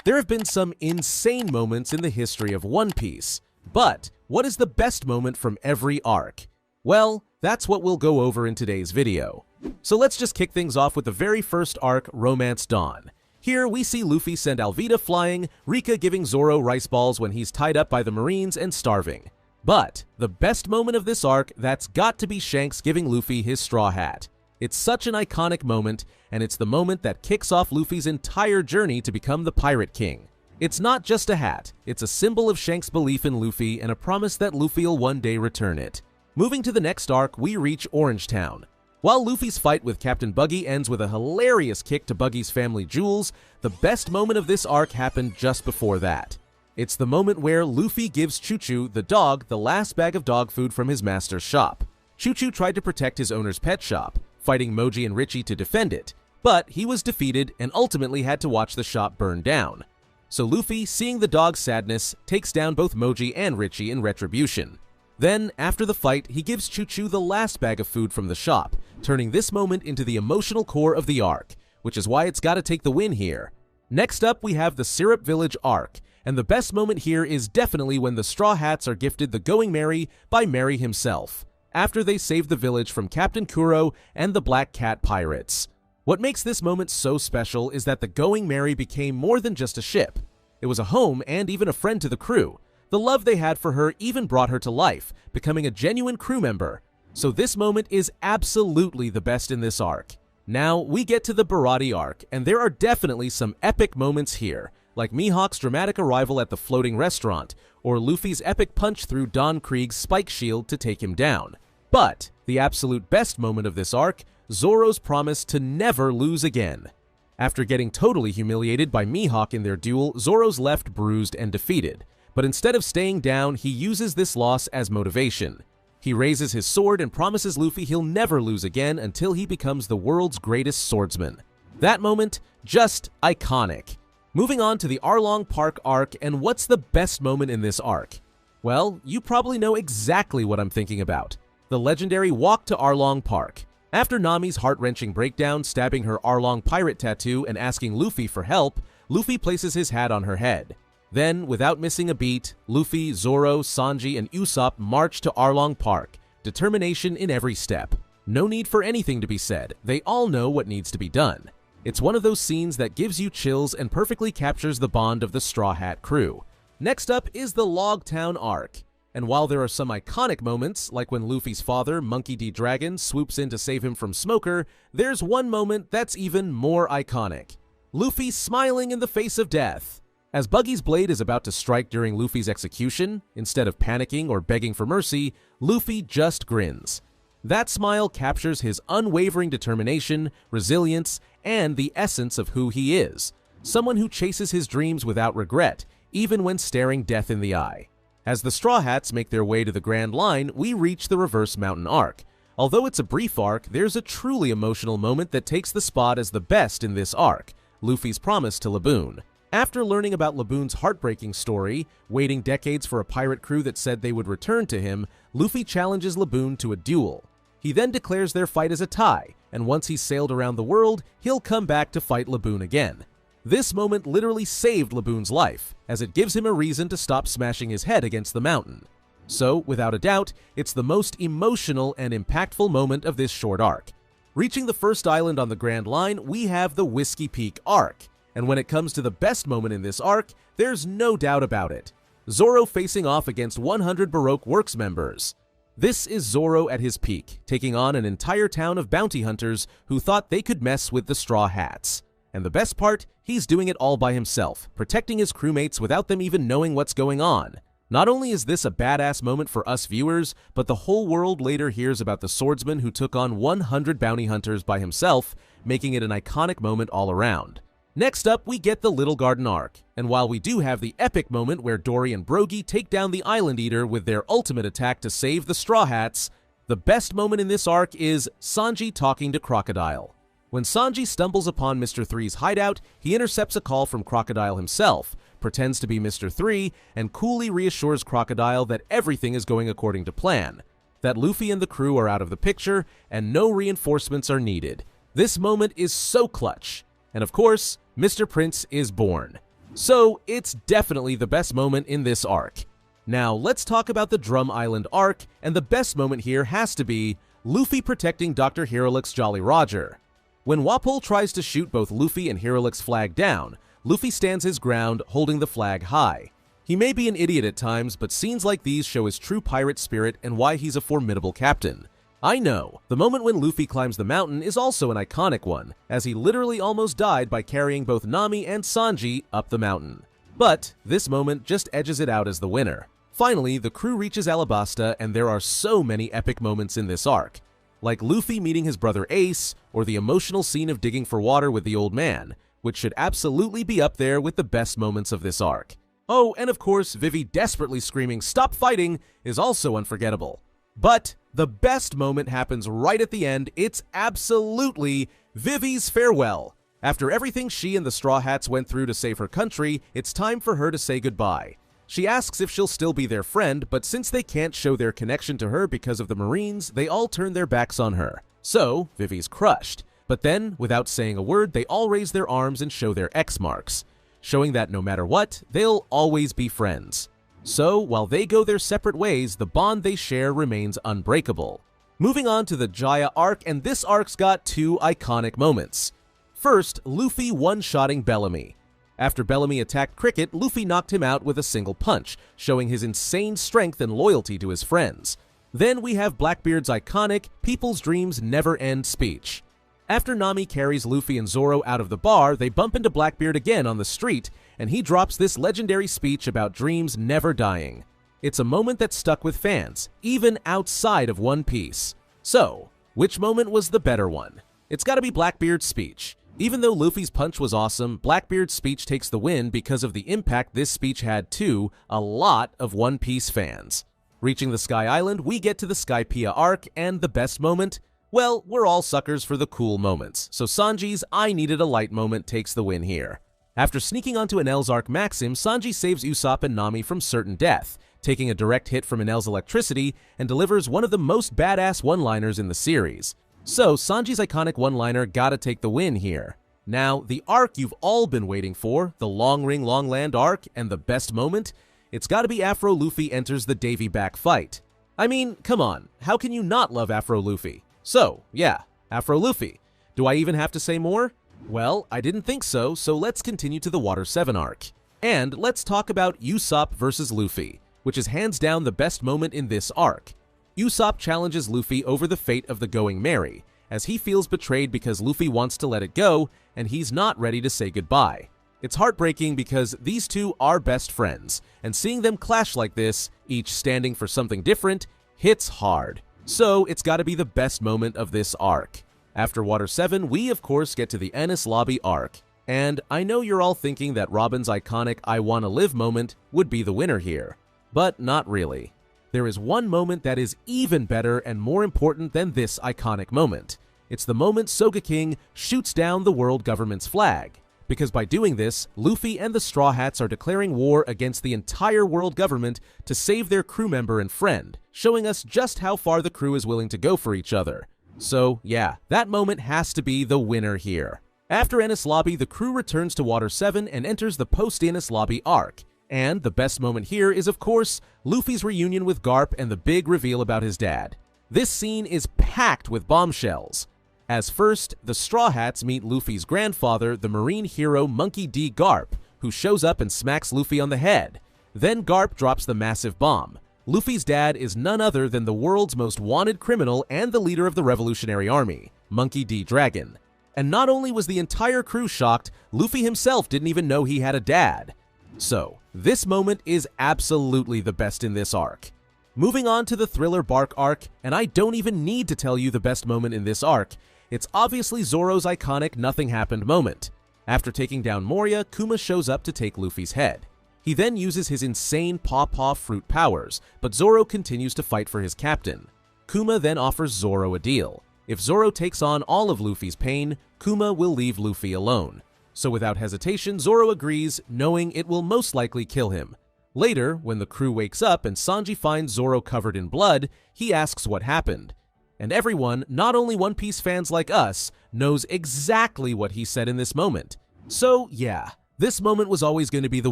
There have been some insane moments in the history of One Piece, but what is the best moment from every arc? Well, that's what we'll go over in today's video. So let's just kick things off with the very first arc, Romance Dawn. Here we see Luffy send Alvida flying, Rika giving Zoro rice balls when he's tied up by the Marines and starving. But the best moment of this arc, that's got to be Shanks giving Luffy his straw hat. It's such an iconic moment, and it's the moment that kicks off Luffy's entire journey to become the Pirate King. It's not just a hat, it's a symbol of Shanks' belief in Luffy and a promise that Luffy'll one day return it. Moving to the next arc, we reach Orange Town. While Luffy's fight with Captain Buggy ends with a hilarious kick to Buggy's family jewels, the best moment of this arc happened just before that. It's the moment where Luffy gives Choo-Choo, the dog, the last bag of dog food from his master's shop. Choo-Choo tried to protect his owner's pet shop, fighting Moji and Richie to defend it, but he was defeated and ultimately had to watch the shop burn down. So Luffy, seeing the dog's sadness, takes down both Moji and Richie in retribution. Then, after the fight, he gives Choo-Choo the last bag of food from the shop, turning this moment into the emotional core of the arc, which is why it's gotta take the win here. Next up, we have the Syrup Village arc, and the best moment here is definitely when the Straw Hats are gifted the Going Merry by Merry himself, after they save the village from Captain Kuro and the Black Cat pirates. What makes this moment so special is that the Going Merry became more than just a ship. It was a home and even a friend to the crew. The love they had for her even brought her to life, becoming a genuine crew member. So this moment is absolutely the best in this arc. Now, we get to the Baratie arc, and there are definitely some epic moments here, like Mihawk's dramatic arrival at the floating restaurant, or Luffy's epic punch through Don Krieg's spike shield to take him down. But the absolute best moment of this arc, Zoro's promise to never lose again. After getting totally humiliated by Mihawk in their duel, Zoro's left bruised and defeated. But instead of staying down, he uses this loss as motivation. He raises his sword and promises Luffy he'll never lose again until he becomes the world's greatest swordsman. That moment, just iconic. Moving on to the Arlong Park arc, and what's the best moment in this arc? Well, you probably know exactly what I'm thinking about. The legendary walk to Arlong Park. After Nami's heart-wrenching breakdown, stabbing her Arlong pirate tattoo and asking Luffy for help, Luffy places his hat on her head. Then, without missing a beat, Luffy, Zoro, Sanji, and Usopp march to Arlong Park, determination in every step. No need for anything to be said, they all know what needs to be done. It's one of those scenes that gives you chills and perfectly captures the bond of the Straw Hat crew. Next up is the Log Town arc. And while there are some iconic moments, like when Luffy's father, Monkey D. Dragon, swoops in to save him from Smoker, there's one moment that's even more iconic. Luffy smiling in the face of death. As Buggy's blade is about to strike during Luffy's execution, instead of panicking or begging for mercy, Luffy just grins. That smile captures his unwavering determination, resilience, and the essence of who he is. Someone who chases his dreams without regret, even when staring death in the eye. As the Straw Hats make their way to the Grand Line, we reach the Reverse Mountain arc. Although it's a brief arc, there's a truly emotional moment that takes the spot as the best in this arc, Luffy's promise to Laboon. After learning about Laboon's heartbreaking story, waiting decades for a pirate crew that said they would return to him, Luffy challenges Laboon to a duel. He then declares their fight as a tie, and once he's sailed around the world, he'll come back to fight Laboon again. This moment literally saved Laboon's life, as it gives him a reason to stop smashing his head against the mountain. So, without a doubt, it's the most emotional and impactful moment of this short arc. Reaching the first island on the Grand Line, we have the Whiskey Peak arc. And when it comes to the best moment in this arc, there's no doubt about it. Zoro facing off against 100 Baroque Works members. This is Zoro at his peak, taking on an entire town of bounty hunters who thought they could mess with the Straw Hats. And the best part, he's doing it all by himself, protecting his crewmates without them even knowing what's going on. Not only is this a badass moment for us viewers, but the whole world later hears about the swordsman who took on 100 bounty hunters by himself, making it an iconic moment all around. Next up, we get the Little Garden arc, and while we do have the epic moment where Dory and Brogy take down the Island Eater with their ultimate attack to save the Straw Hats, the best moment in this arc is Sanji talking to Crocodile. When Sanji stumbles upon Mr. Three's hideout, he intercepts a call from Crocodile himself, pretends to be Mr. Three, and coolly reassures Crocodile that everything is going according to plan, that Luffy and the crew are out of the picture, and no reinforcements are needed. This moment is so clutch. And of course, Mr. Prince is born. So it's definitely the best moment in this arc. Now let's talk about the Drum Island arc, and the best moment here has to be Luffy protecting Dr. Herolick's Jolly Roger. When Wapol tries to shoot both Luffy and Herolick's flag down, Luffy stands his ground, holding the flag high. He may be an idiot at times, but scenes like these show his true pirate spirit and why he's a formidable captain. I know, the moment when Luffy climbs the mountain is also an iconic one, as he literally almost died by carrying both Nami and Sanji up the mountain. But this moment just edges it out as the winner. Finally, the crew reaches Alabasta, and there are so many epic moments in this arc. Like Luffy meeting his brother Ace, or the emotional scene of digging for water with the old man, which should absolutely be up there with the best moments of this arc. Oh, and of course, Vivi desperately screaming, "Stop fighting!" is also unforgettable. But the best moment happens right at the end. It's absolutely Vivi's farewell. After everything she and the Straw Hats went through to save her country, it's time for her to say goodbye. She asks if she'll still be their friend, but since they can't show their connection to her because of the Marines, they all turn their backs on her. So, Vivi's crushed. But then, without saying a word, they all raise their arms and show their X marks, showing that no matter what, they'll always be friends. So, while they go their separate ways, the bond they share remains unbreakable. Moving on to the Jaya arc, and this arc's got two iconic moments. First, Luffy one-shotting Bellamy. After Bellamy attacked Cricket, Luffy knocked him out with a single punch, showing his insane strength and loyalty to his friends. Then we have Blackbeard's iconic "People's dreams never end" speech. After Nami carries Luffy and Zoro out of the bar, they bump into Blackbeard again on the street, and he drops this legendary speech about dreams never dying. It's a moment that stuck with fans, even outside of One Piece. So, which moment was the better one? It's gotta be Blackbeard's speech. Even though Luffy's punch was awesome, Blackbeard's speech takes the win because of the impact this speech had to a lot of One Piece fans. Reaching the Sky Island, we get to the Skypiea arc, and the best moment? Well, we're all suckers for the cool moments, so Sanji's "I needed a light" moment takes the win here. After sneaking onto Enel's Arc Maxim, Sanji saves Usopp and Nami from certain death, taking a direct hit from Enel's electricity, and delivers one of the most badass one-liners in the series. So, Sanji's iconic one-liner gotta take the win here. Now, the arc you've all been waiting for, the Long Ring Long Land arc, and the best moment? It's gotta be Afro Luffy enters the Davy Back fight. I mean, come on, how can you not love Afro Luffy? So, yeah, Afro Luffy. Do I even have to say more? Well, I didn't think so, so let's continue to the Water 7 arc. And let's talk about Usopp versus Luffy, which is hands down the best moment in this arc. Usopp challenges Luffy over the fate of the Going Merry, as he feels betrayed because Luffy wants to let it go, and he's not ready to say goodbye. It's heartbreaking because these two are best friends, and seeing them clash like this, each standing for something different, hits hard. So it's gotta be the best moment of this arc. After Water 7, we of course get to the Enies Lobby arc, and I know you're all thinking that Robin's iconic "I Wanna Live" moment would be the winner here, but not really. There is one moment that is even better and more important than this iconic moment. It's the moment Soga King shoots down the world government's flag. Because by doing this, Luffy and the Straw Hats are declaring war against the entire world government to save their crew member and friend, showing us just how far the crew is willing to go for each other. So yeah, that moment has to be the winner here. After Enies Lobby, the crew returns to Water 7 and enters the post-Enies Lobby arc. And the best moment here is, of course, Luffy's reunion with Garp and the big reveal about his dad. This scene is packed with bombshells. As first, the Straw Hats meet Luffy's grandfather, the Marine hero Monkey D. Garp, who shows up and smacks Luffy on the head. Then Garp drops the massive bomb. Luffy's dad is none other than the world's most wanted criminal and the leader of the Revolutionary Army, Monkey D. Dragon. And not only was the entire crew shocked, Luffy himself didn't even know he had a dad. So, this moment is absolutely the best in this arc. Moving on to the Thriller Bark arc, and I don't even need to tell you the best moment in this arc, it's obviously Zoro's iconic "Nothing Happened" moment. After taking down Moria, Kuma shows up to take Luffy's head. He then uses his insane Paw fruit powers, but Zoro continues to fight for his captain. Kuma then offers Zoro a deal. If Zoro takes on all of Luffy's pain, Kuma will leave Luffy alone. So without hesitation, Zoro agrees, knowing it will most likely kill him. Later, when the crew wakes up and Sanji finds Zoro covered in blood, he asks what happened. And everyone, not only One Piece fans like us, knows exactly what he said in this moment. So yeah, This moment was always going to be the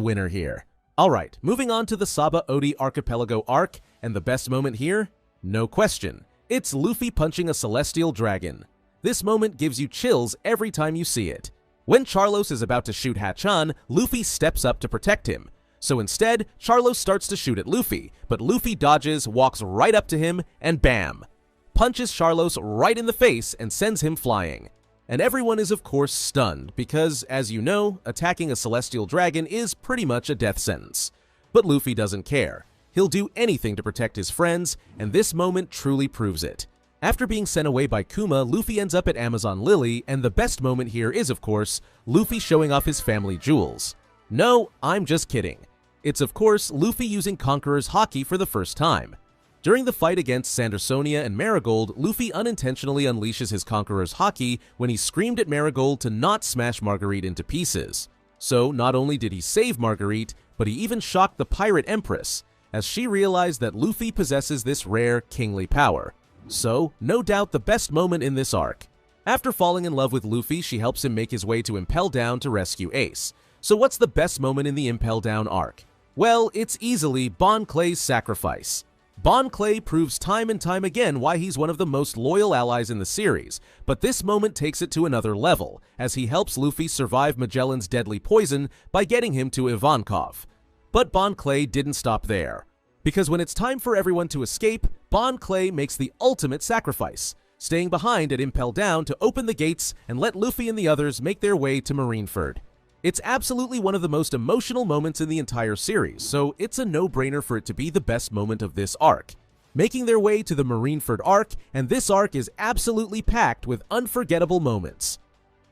winner here. Alright, moving on to the Sabo Odi Archipelago arc, and the best moment here? No question. It's Luffy punching a celestial dragon. This moment gives you chills every time you see it. When Charlos is about to shoot Hachan, Luffy steps up to protect him. So instead, Charlos starts to shoot at Luffy, but Luffy dodges, walks right up to him, and bam! Punches Charlos right in the face and sends him flying. And everyone is of course stunned, because, as you know, attacking a celestial dragon is pretty much a death sentence. But Luffy doesn't care. He'll do anything to protect his friends, and this moment truly proves it. After being sent away by Kuma, Luffy ends up at Amazon Lily, and the best moment here is, of course, Luffy showing off his family jewels. No, I'm just kidding. It's of course Luffy using Conqueror's Haki for the first time. During the fight against Sandersonia and Marigold, Luffy unintentionally unleashes his Conqueror's Haki when he screamed at Marigold to not smash Marguerite into pieces. So not only did he save Marguerite, but he even shocked the Pirate Empress, as she realized that Luffy possesses this rare kingly power. So, no doubt the best moment in this arc. After falling in love with Luffy, she helps him make his way to Impel Down to rescue Ace. So what's the best moment in the Impel Down arc? Well, it's easily Bon Clay's sacrifice. Bon Clay proves time and time again why he's one of the most loyal allies in the series, but this moment takes it to another level, as he helps Luffy survive Magellan's deadly poison by getting him to Ivankov. But Bon Clay didn't stop there, because when it's time for everyone to escape, Bon Clay makes the ultimate sacrifice, staying behind at Impel Down to open the gates and let Luffy and the others make their way to Marineford. It's absolutely one of the most emotional moments in the entire series, so it's a no-brainer for it to be the best moment of this arc. Making their way to the Marineford arc, and this arc is absolutely packed with unforgettable moments.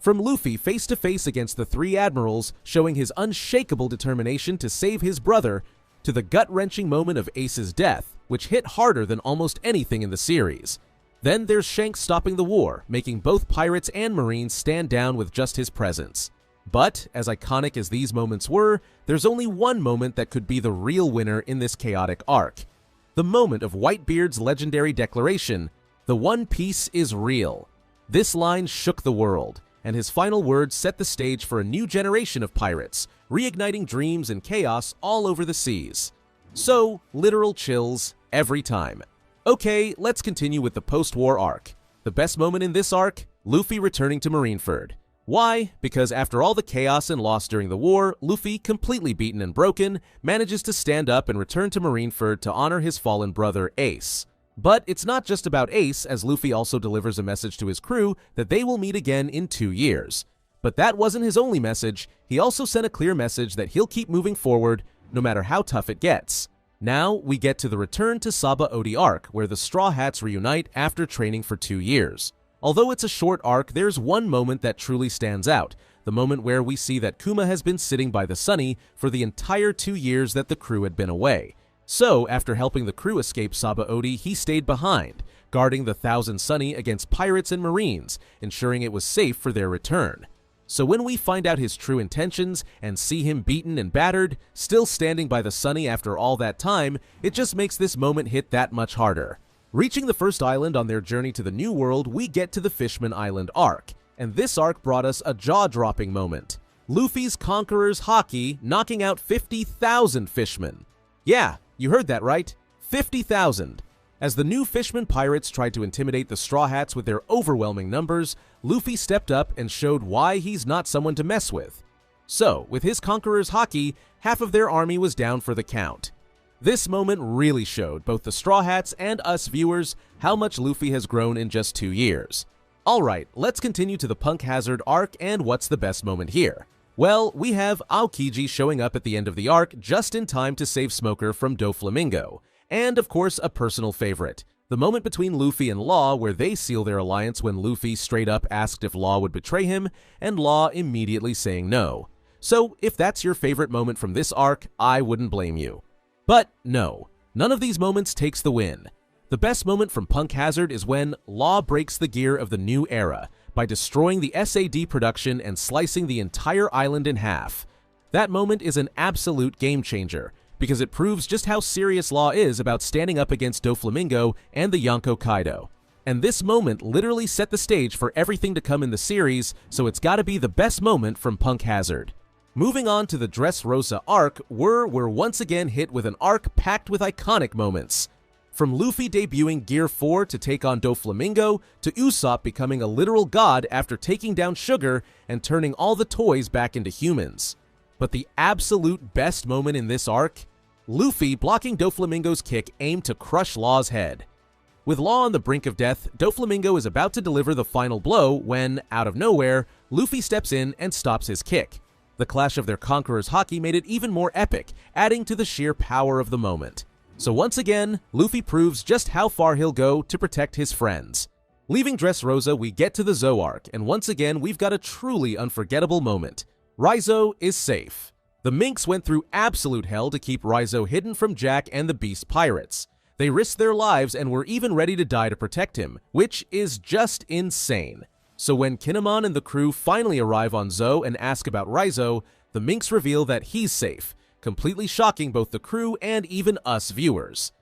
From Luffy face-to-face against the three admirals, showing his unshakable determination to save his brother, to the gut-wrenching moment of Ace's death, which hit harder than almost anything in the series. Then there's Shanks stopping the war, making both pirates and marines stand down with just his presence. But, as iconic as these moments were, there's only one moment that could be the real winner in this chaotic arc. The moment of Whitebeard's legendary declaration, "The One Piece is real." This line shook the world, and his final words set the stage for a new generation of pirates, reigniting dreams and chaos all over the seas. So, literal chills every time. Okay, let's continue with the post-war arc. The best moment in this arc? Luffy returning to Marineford. Why? Because after all the chaos and loss during the war, Luffy, completely beaten and broken, manages to stand up and return to Marineford to honor his fallen brother Ace. But it's not just about Ace, as Luffy also delivers a message to his crew that they will meet again in 2 years. But that wasn't his only message. He also sent a clear message that he'll keep moving forward, no matter how tough it gets. Now, we get to the Return to Sabo Odi arc, where the Straw Hats reunite after training for 2 years. Although it's a short arc, there's one moment that truly stands out, the moment where we see that Kuma has been sitting by the Sunny for the entire 2 years that the crew had been away. So, after helping the crew escape Sabo Odi, he stayed behind, guarding the Thousand Sunny against pirates and marines, ensuring it was safe for their return. So when we find out his true intentions and see him beaten and battered, still standing by the Sunny after all that time, it just makes this moment hit that much harder. Reaching the first island on their journey to the New World, we get to the Fishman Island arc, and this arc brought us a jaw-dropping moment. Luffy's Conqueror's Haki knocking out 50,000 fishmen. Yeah, you heard that right, 50,000. As the new Fishman pirates tried to intimidate the Straw Hats with their overwhelming numbers, Luffy stepped up and showed why he's not someone to mess with. So, with his Conqueror's Haki, half of their army was down for the count. This moment really showed both the Straw Hats and us viewers how much Luffy has grown in just 2 years. Alright, let's continue to the Punk Hazard arc, and what's the best moment here? Well, we have Aokiji showing up at the end of the arc just in time to save Smoker from Doflamingo. And of course, a personal favorite, the moment between Luffy and Law where they seal their alliance when Luffy straight up asked if Law would betray him, and Law immediately saying no. So, if that's your favorite moment from this arc, I wouldn't blame you. But no, none of these moments takes the win. The best moment from Punk Hazard is when Law breaks the gear of the new era by destroying the SAD production and slicing the entire island in half. That moment is an absolute game changer, because it proves just how serious Law is about standing up against Doflamingo and the Yonko Kaido. And this moment literally set the stage for everything to come in the series, so it's gotta be the best moment from Punk Hazard. Moving on to the Dressrosa arc, we're once again hit with an arc packed with iconic moments. From Luffy debuting Gear 4 to take on Doflamingo, to Usopp becoming a literal god after taking down Sugar and turning all the toys back into humans. But the absolute best moment in this arc? Luffy blocking Doflamingo's kick aimed to crush Law's head. With Law on the brink of death, Doflamingo is about to deliver the final blow when, out of nowhere, Luffy steps in and stops his kick. The clash of their conquerors' haki made it even more epic, adding to the sheer power of the moment. So once again, Luffy proves just how far he'll go to protect his friends. Leaving Dressrosa, we get to the Zou arc, and once again we've got a truly unforgettable moment. Raizo is safe. The Minks went through absolute hell to keep Raizo hidden from Jack and the Beast Pirates. They risked their lives and were even ready to die to protect him, which is just insane. So when Kinemon and the crew finally arrive on Zou and ask about Raizo, the Minks reveal that he's safe, completely shocking both the crew and even us viewers.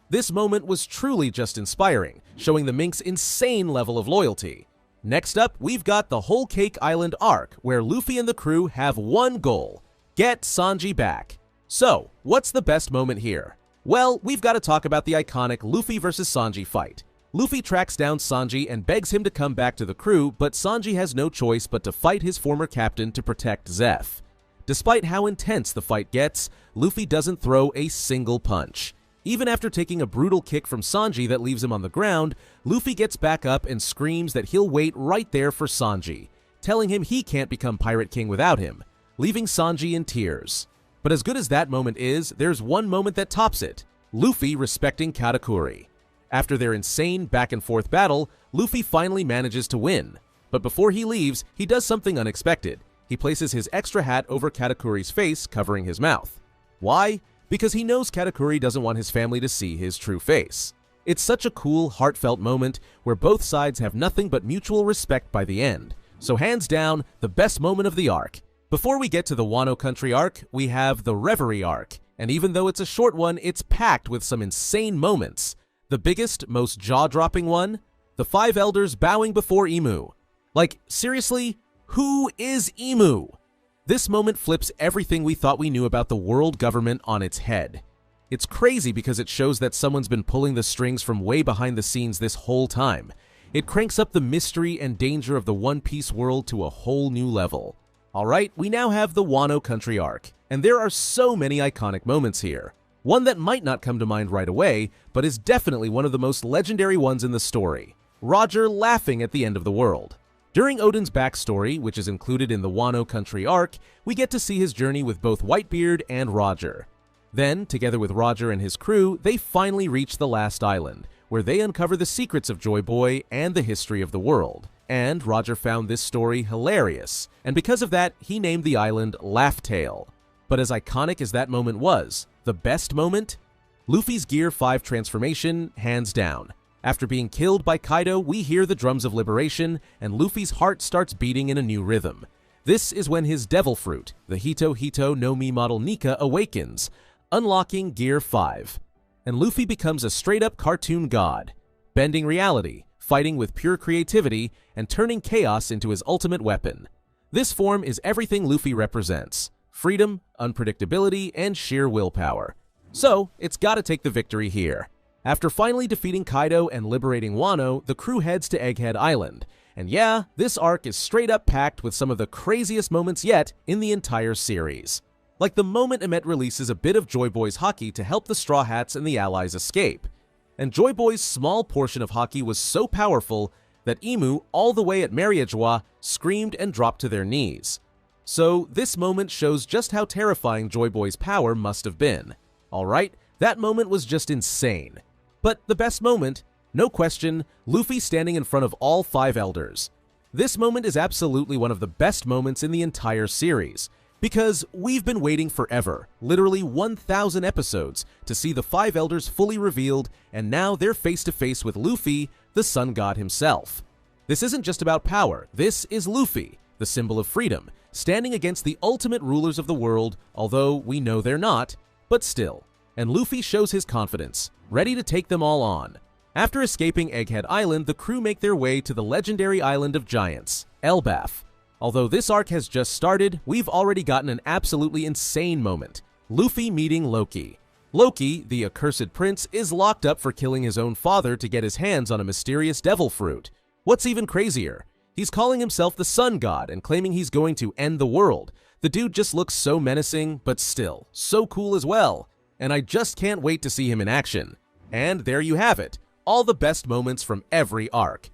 This moment was truly just inspiring, showing the Minks' insane level of loyalty. Next up, we've got the Whole Cake Island arc, where Luffy and the crew have one goal: get Sanji back. So, what's the best moment here? Well, we've got to talk about the iconic Luffy vs. Sanji fight. Luffy tracks down Sanji and begs him to come back to the crew, but Sanji has no choice but to fight his former captain to protect Zeph. Despite how intense the fight gets, Luffy doesn't throw a single punch. Even after taking a brutal kick from Sanji that leaves him on the ground, Luffy gets back up and screams that he'll wait right there for Sanji, telling him he can't become Pirate King without him, leaving Sanji in tears. But as good as that moment is, there's one moment that tops it: Luffy respecting Katakuri. After their insane back-and-forth battle, Luffy finally manages to win. But before he leaves, he does something unexpected. He places his extra hat over Katakuri's face, covering his mouth. Why? Because he knows Katakuri doesn't want his family to see his true face. It's such a cool, heartfelt moment where both sides have nothing but mutual respect by the end. So hands down, the best moment of the arc. Before we get to the Wano Country arc, we have the Reverie arc. And even though it's a short one, it's packed with some insane moments. The biggest, most jaw-dropping one? The 5 elders bowing before Imu. Like, seriously? Who is Imu? This moment flips everything we thought we knew about the world government on its head. It's crazy because it shows that someone's been pulling the strings from way behind the scenes this whole time. It cranks up the mystery and danger of the One Piece world to a whole new level. Alright, we now have the Wano Country arc, and there are so many iconic moments here. One that might not come to mind right away, but is definitely one of the most legendary ones in the story: Roger laughing at the end of the world. During Oden's backstory, which is included in the Wano Country arc, we get to see his journey with both Whitebeard and Roger. Then, together with Roger and his crew, they finally reach the last island, where they uncover the secrets of Joy Boy and the history of the world. And Roger found this story hilarious, and because of that, he named the island Laugh Tale. But as iconic as that moment was, the best moment? Luffy's Gear 5 transformation, hands down. After being killed by Kaido, we hear the drums of liberation, and Luffy's heart starts beating in a new rhythm. This is when his Devil Fruit, the Hito Hito no Mi model Nika, awakens, unlocking Gear 5. And Luffy becomes a straight-up cartoon god, bending reality, fighting with pure creativity, and turning chaos into his ultimate weapon. This form is everything Luffy represents: freedom, unpredictability, and sheer willpower. So, it's gotta take the victory here. After finally defeating Kaido and liberating Wano, the crew heads to Egghead Island. And yeah, this arc is straight up packed with some of the craziest moments yet in the entire series. Like the moment Emmett releases a bit of Joy Boy's haki to help the Straw Hats and the Allies escape. And Joy Boy's small portion of haki was so powerful that Imu, all the way at Mariajoa, screamed and dropped to their knees. So this moment shows just how terrifying Joy Boy's power must have been. Alright, that moment was just insane. But the best moment, no question, Luffy standing in front of all 5 elders. This moment is absolutely one of the best moments in the entire series, because we've been waiting forever, literally 1,000 episodes, to see the 5 elders fully revealed, and now they're face to face with Luffy, the sun god himself. This isn't just about power, this is Luffy, the symbol of freedom, standing against the ultimate rulers of the world, although we know they're not, but still. And Luffy shows his confidence, ready to take them all on. After escaping Egghead Island, the crew make their way to the legendary island of giants, Elbaf. Although this arc has just started, we've already gotten an absolutely insane moment. Luffy meeting Loki. Loki, the accursed prince, is locked up for killing his own father to get his hands on a mysterious devil fruit. What's even crazier? He's calling himself the Sun God and claiming he's going to end the world. The dude just looks so menacing, but still, so cool as well. And I just can't wait to see him in action. And there you have it, all the best moments from every arc.